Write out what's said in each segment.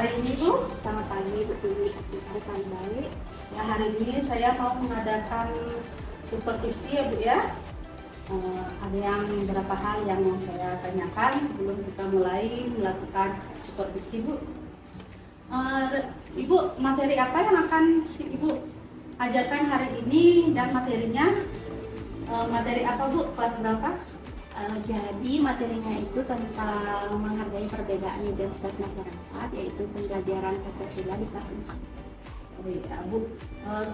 hari ini Bu? Selamat pagi Bu Tiwi, selamat baik. Ya, hari ini saya mau mengadakan supervisi ya Bu ya. Ada yang beberapa hal yang mau saya tanyakan sebelum kita mulai melakukan supervisi Bu. Ibu, materi apa yang akan Ibu ajarkan hari ini dan materinya? Materi apa Bu? Kelas berapa? Jadi materinya itu tentang menghargai perbedaan identitas masyarakat, yaitu pembelajaran Pancasila di kelas 4. Oh iya Bu,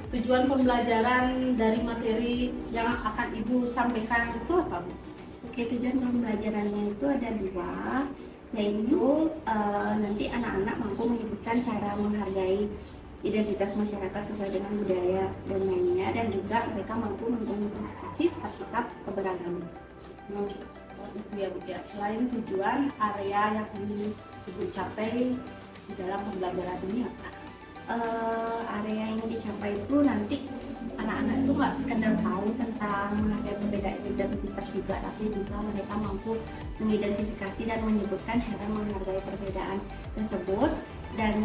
tujuan pembelajaran dari materi yang akan Ibu sampaikan itu apa Bu? Oke, tujuan pembelajarannya itu ada dua, yaitu nanti anak-anak mampu menyebutkan cara menghargai identitas masyarakat sesuai dengan budaya dan lainnya, dan juga mereka mampu mengidentifikasi sikap-sikap keberagaman. Itu ya Bu ya. Selain tujuan, area yang ingin Ibu capai di dalam pembelajaran ini apa? Area yang dicapai itu nanti anak-anak itu nggak sekedar tahu tentang menghargai perbedaan identitas juga, tapi juga mereka mampu mengidentifikasi dan menyebutkan cara menghargai perbedaan tersebut, dan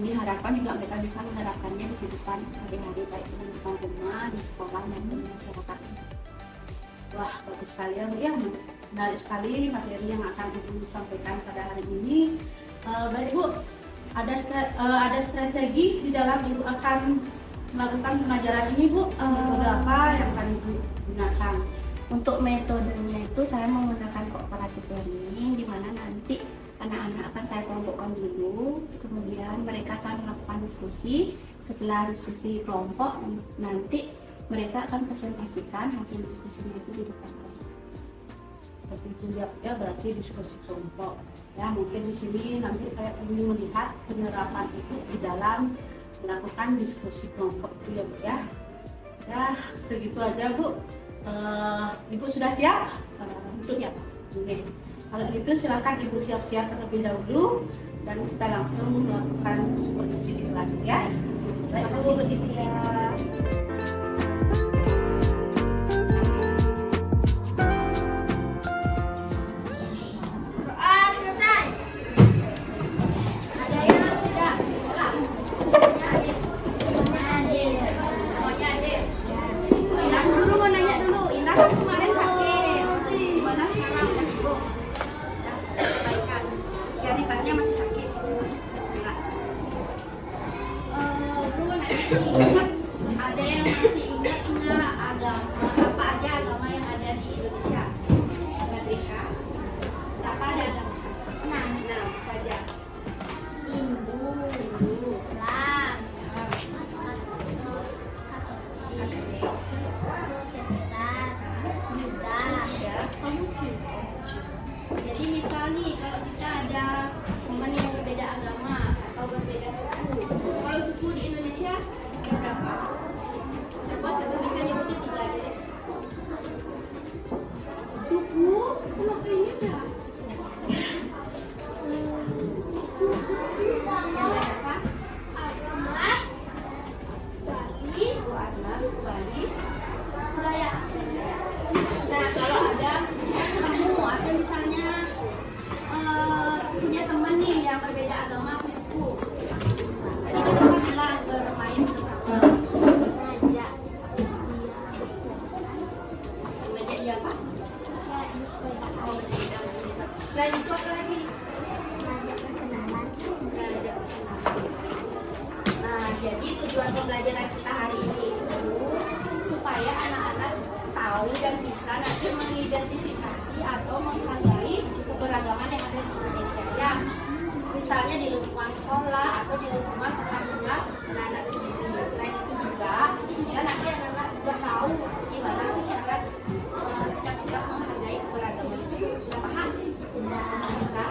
diharapkan juga mereka bisa menerapkannya di kehidupan sehari-hari, baik di lingkungan rumah, di sekolah maupun di masyarakat. Wah, bagus sekali ya Bu ya. Menarik sekali materi yang akan Ibu sampaikan pada hari ini. Baik Bu, ada strategi di dalam Ibu akan melakukan pengajaran ini Bu. Metode apa yang akan Ibu gunakan? Untuk metodenya itu saya menggunakan cooperative learning, di mana nanti anak-anak akan saya kelompokkan dulu, kemudian mereka akan melakukan diskusi. Setelah diskusi kelompok, nanti mereka akan presentasikan hasil diskusinya itu di depan kelas. Seperti itu ya, berarti diskusi kelompok. Ya, mungkin di sini nanti saya ingin melihat penerapan itu di dalam melakukan diskusi kelompok itu ya Bu ya. Ya, segitu aja Bu. Ibu sudah siap? Siap. Oke. Kalau gitu silakan Ibu siap-siap terlebih dahulu dan kita langsung melakukan supervisi di kelas ya. Terima kasih Bu Tiwi ya. Ada yang masih ingat nggak agama apa aja agama yang ada di Indonesia? Merdeka. Apa ada agama? Enam saja. Hindu, Islam, Katolik, Protestan, Buddha. Ya, jadi misal nih kalau kita ada teman yang berbeda agama atau berbeda suku, kalau suku di Indonesia ada berapa? Siapa bisa nyebutin 3 aja deh. Suku, kalau kayaknya ada. Suku yang apa? Asmat, Bali, suku Asmat, suku Bali, Suraya. Nah, kalau ada kamu atau misalnya punya teman nih yang berbeda agama atau suku, tadi kan aku bilang bermain bersama. Mengajak dia apa? Selain itu apa lagi? Mengajak kenalan. Nah, jadi tujuan pembelajaran kita hari ini itu supaya anak-anak tahu dan bisa nanti mengidentifikasi atau menghargai keberagaman yang ada di Indonesia ya. Misalnya di lingkungan sekolah atau di lingkungan tempat tinggal anak-anak sendiri. Selain itu juga, ya nanti anak-anak juga tahu gimana sih cara sikap-sikap menghargai keberagaman itu. Sudah paham? Bisa?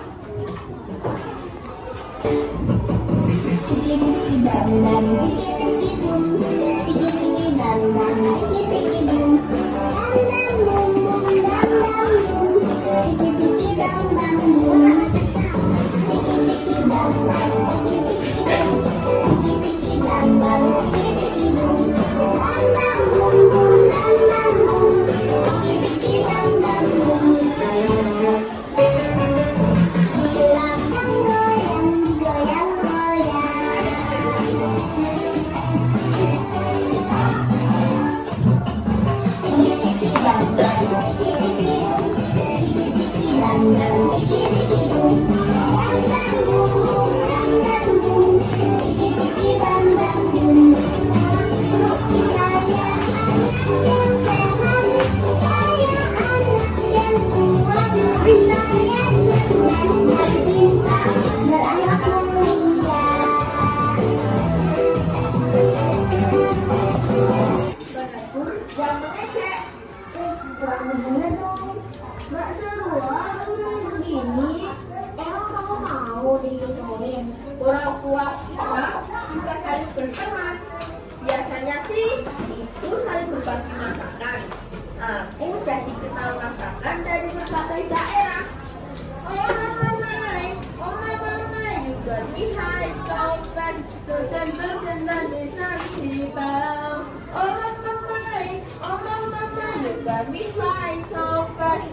tahun itu sore. Orang tua kita juga saling berteman. Biasanya sih itu saling berbagi masakan. Aku jadi kenal masakan dari berbagai daerah. Oh mama, you got me high so fast. Dan desa Cibau. Oh mama, you got me high so fast.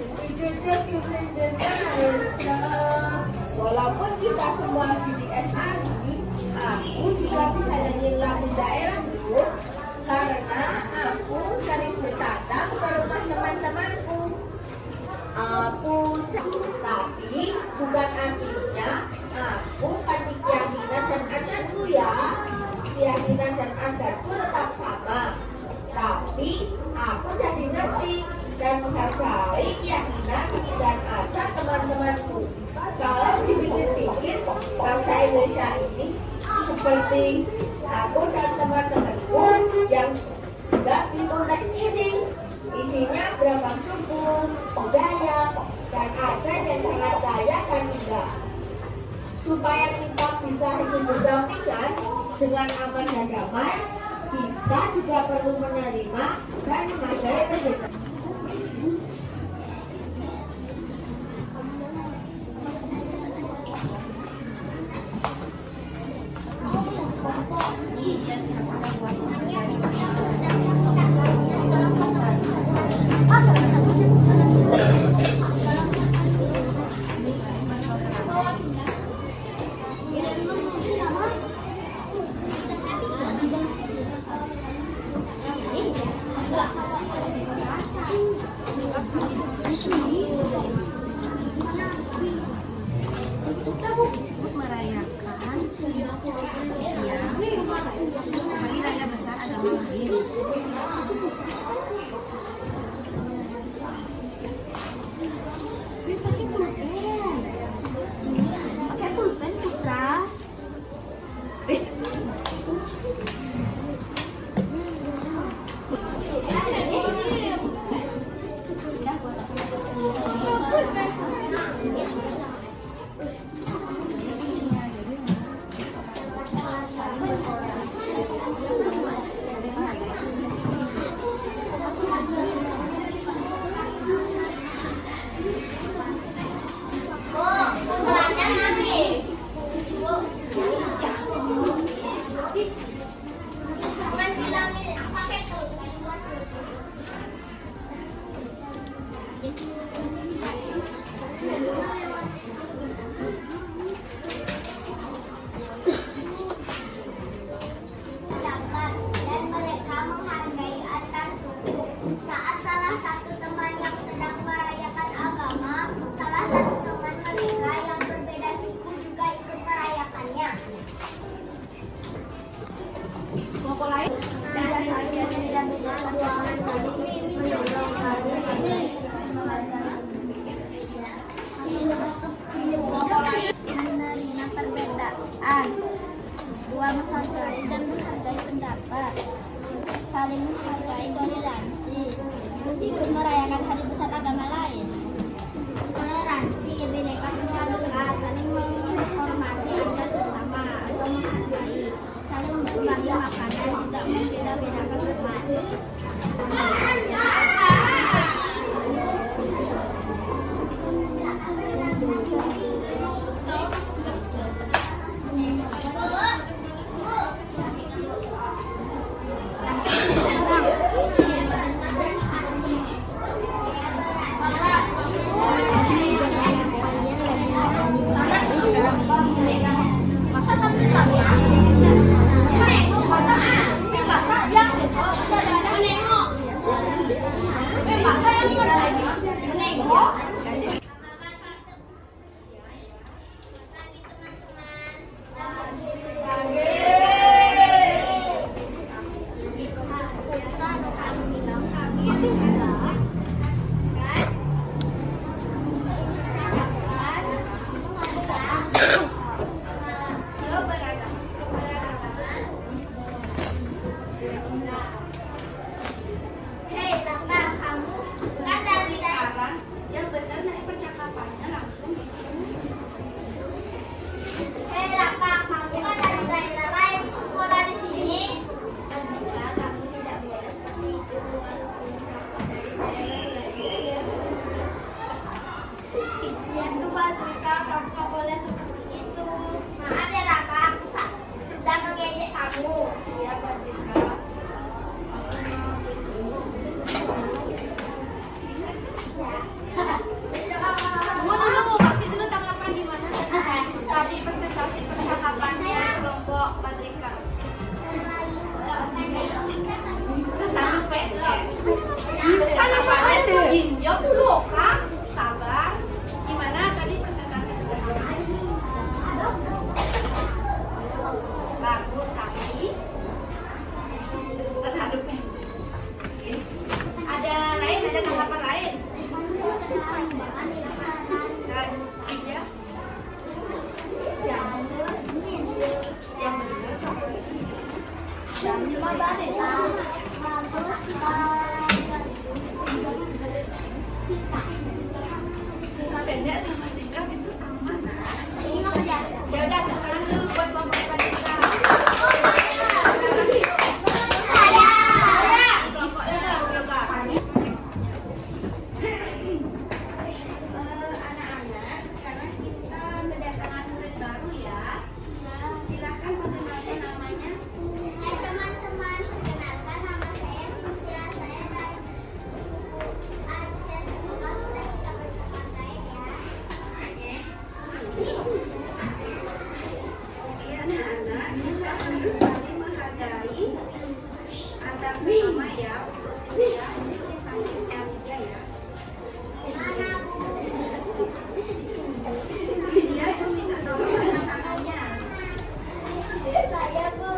Walaupun kita semua BDS Army, aku juga bisa nyanyi lagu daerah dulu, karena aku sering bercanda ke rumah teman-temanku. Tapi bukan artinya aku panik keyakinan dan adatku ya. Keyakinan dan adatku tetap sama, tapi aku jadi ngerti dan menghargai keyakinan dan adat teman-temanku. Kalau dipikir-pikir, bangsa Indonesia ini seperti aku dan teman-temanku yang tidak ditulis ini. Isinya beragam suku, budaya, dan adat yang sangat kaya dan indah. Supaya kita bisa hidup berdampingan dengan aman dan damai, kita juga perlu menerima dan menghargai perbedaan. Untuk merayakan hari raya besar agama lain. Pakai pulpen Putra. Dan mereka menghargai antar suku. Saat salah satu teman yang sedang merayakan agama, salah satu teman mereka yang berbeda suku juga ikut merayakannya. Kelompok lain? Menerima perbedaan, dua menghargai dan menghargai pendapat, saling menghargai toleransi, ikut merayakan hari besar agama lain. Toleransi, bineka tunggal ika, saling menghormati adat bersama atau menghargai, saling berbagi makanan, tidak membeda-bedakan teman. Pendek sama singkat itu sama. Ya udah, tangan dulu buat kelompok Vanessa. Kelompoknya yoga. Anak-anak, sekarang kita kedatangan murid baru ya. Silakan perkenalkan namanya. Hai teman-teman, perkenalkan nama saya Cynthia. Saya dari suku Aceh. Semoga kita bisa berteman baik ya. Oke, anak-anak, kita harus saling menghargai antar sesama ya. Terus ya, ini tulisannya Elvia ya. Mana Bu? Dia itu minta nomor anak-anaknya. Saya Bu.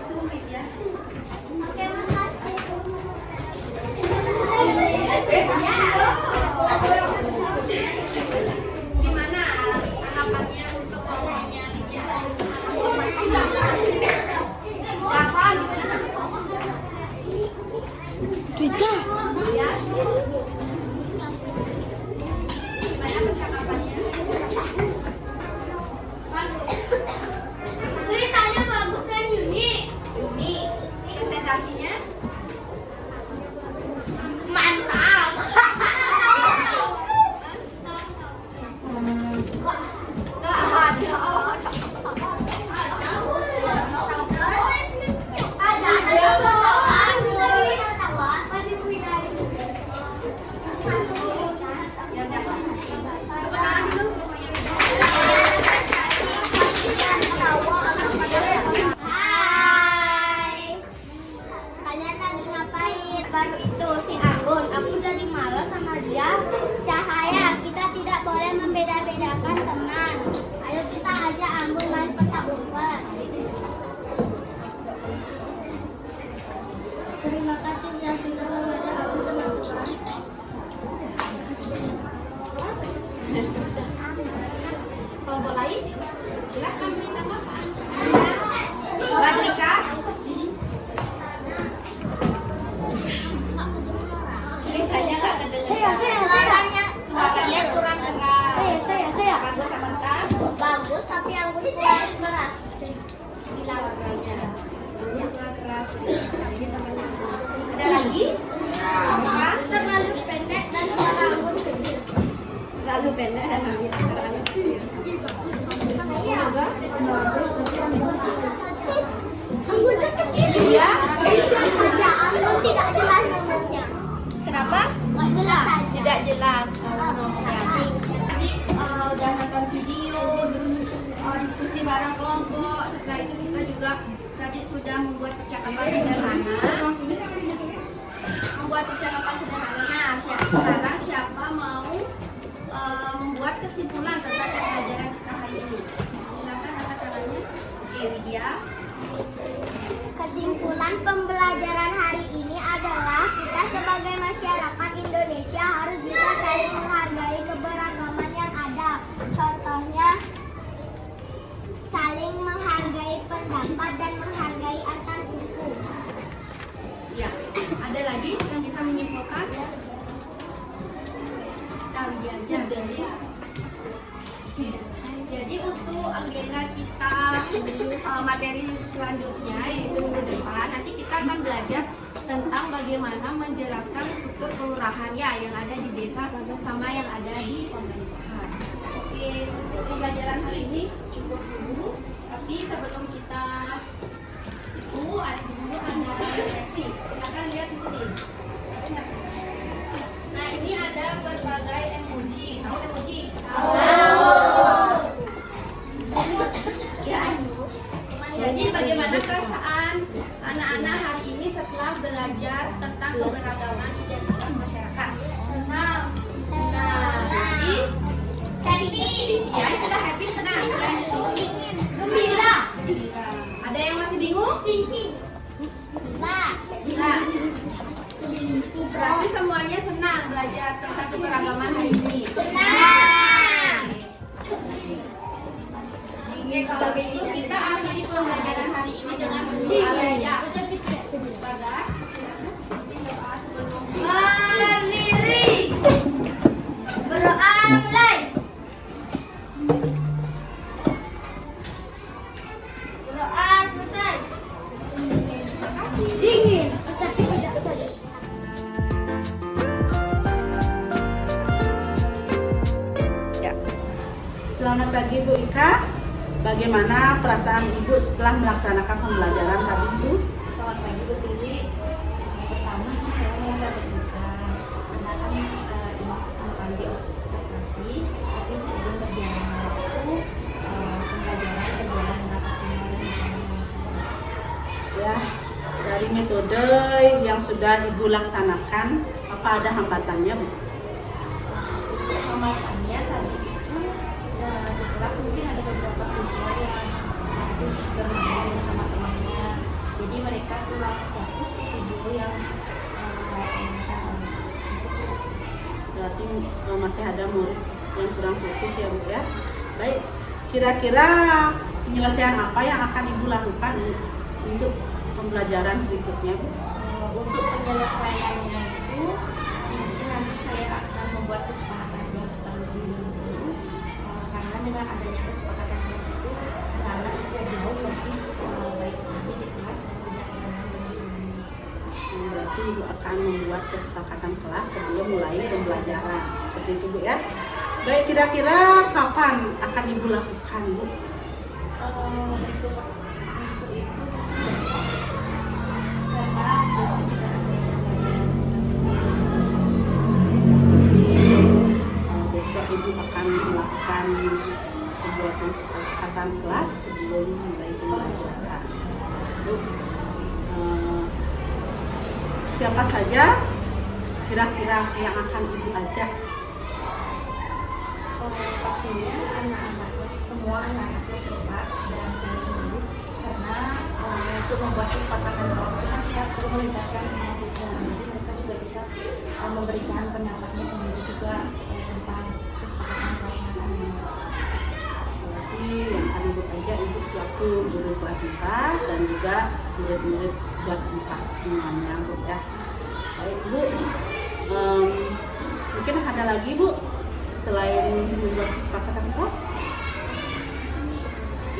Tungguin ya. Oke, makasih Bu. Gimana harapannya untuk kelompoknya Lydia? Siapa? Ya. Gimana percakapannya? Ceritanya bagus kan Yuni? Yuni, presentasinya? Mantap. Enggak ada. Masih punya. Ya udah. Tepuk tangan dulu pokoknya. Hai. Kalian lagi ngapain? Baru itu si Agun. Aku jadi malas sama dia. Cahaya, kita tidak boleh membeda-bedakan teman. Ayo kita ajak Anggun main petak umpet. Terima kasih ya sudah mengajak aku teman-teman. Kelompok lain? Silakan beri tanggapan. Badrika? Suaranya kurang keras. Saya. Bagus sebentar. Bagus, tapi Anggun kurang keras. Suaranya. Anggun kurang keras. Jadi temannya. Ada lagi? Apa? Terlalu pendek dan suara Anggun kecil. Terlalu pendek dan terlalu kecil. Yoga? Anggun kecil. Iya. Kecil saja, Anggun tidak jelas nomornya. Kenapa? Nggak jelas. Tidak jelas nomornya. Tadi udah nonton video, terus diskusi bareng kelompok. Setelah itu kita juga tadi sudah membuat percakapan sederhana. Nah, sekarang siapa mau membuat kesimpulan tentang pembelajaran kita hari ini? Silakan angkat tangannya. Oke, Widya. Kesimpulan pembelajaran hari ini adalah kita sebagai masyarakat Indonesia harus bisa saling menghargai keberagaman yang ada. Contohnya, saling menghargai pendapat dan menghargai antar suku. Ya, ada lagi yang bisa menyimpulkan? Tahu aja. Jadi untuk agenda kita materi selanjutnya yaitu minggu depan nanti kita akan belajar tentang bagaimana menjelaskan struktur kelurahan ya yang ada di desa sama yang ada di pemerintahan. Oke, untuk pembelajaran hari ini cukup dulu. Tapi sebelum kita ada refleksi. Silakan lihat di sini. Nah, ini ada berbagai emoji. Tahu emoji? Ya. Jadi bagaimana perasaan anak-anak hari ini setelah belajar tentang keberagaman identitas masyarakat? Senang. Happy. Ya, kita happy, senang. Gembira. Ada yang masih bingung? Gila. Berarti semuanya senang belajar tentang keberagaman hari ini. Senang. Oke, kalau begitu kita akhiri pembelajaran hari ini dengan berdoa ya. Bagas, doa sebelum Berdiri. Berdoa mulai. Berdoa selesai. Dingin, tetapi tidak panas. Ya. Selamat pagi Bu Ika. Bagaimana perasaan Ibu setelah melaksanakan pembelajaran tadi Bu? Selamat pagi Bu Tiwi. Pertama sih saya merasa deg-degan karena kan ini akan diobservasi, tapi sebelum berjalan waktu pembelajaran berjalan dengan optimal dan berjalan lancar. Ya, dari metode yang sudah Ibu laksanakan, apa ada hambatannya Bu? Untuk hambatannya tadi itu di kelas mungkin ada beberapa siswa yang masih bermain bersama temannya, jadi mereka kurang fokus di video yang saya inginkan. Berarti masih ada murid yang kurang fokus ya Bu ya. Baik, kira-kira penyelesaian apa yang akan Ibu lakukan untuk pembelajaran berikutnya Bu? Untuk penyelesaiannya itu mungkin nanti saya akan membuat kesepakatan kelas terlebih dahulu, karena dengan adanya kesepakatan kelas itu anak-anak bisa jauh lebih baik lagi di kelas dan tidak mengganggu. Berarti Ibu akan membuat kesepakatan kelas sebelum mulai pembelajaran. Seperti itu Bu ya. Baik, kira-kira kapan akan Ibu lakukan Bu? Untuk itu besok, karena besok kita ada pembelajaran. Besok Ibu akan melakukan pembuatan kesepakatan kelas sebelum mulai pembelajaran. Bu, siapa saja kira-kira yang akan Ibu ajak? Pastinya anak-anak semua anak-anak kelas 4 dan saya sendiri, karena untuk membuat kesepakatan kelas itu kan kita perlu melibatkan semua siswa, jadi mereka juga bisa memberikan pendapatnya sendiri juga tentang kesepakatan kelas ini. Berarti yang akan Ibu ajak Ibu selaku guru kelas 4 dan juga murid-murid kelas 4 semuanya Bu ya. Baik Bu, mungkin ada lagi Bu selain membuat kesepakatan kelas?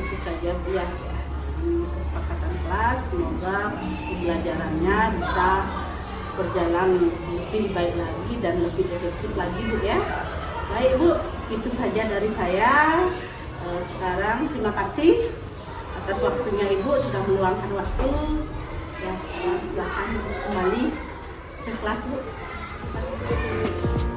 Itu saja Bu ya. Kesepakatan kelas, semoga pembelajarannya bisa berjalan lebih baik lagi dan lebih efektif lagi Bu ya. Baik Bu, itu saja dari saya. Sekarang terima kasih atas waktunya Ibu sudah meluangkan waktu. Ya, sekarang silakan kembali ke kelas Bu. Terima kasih.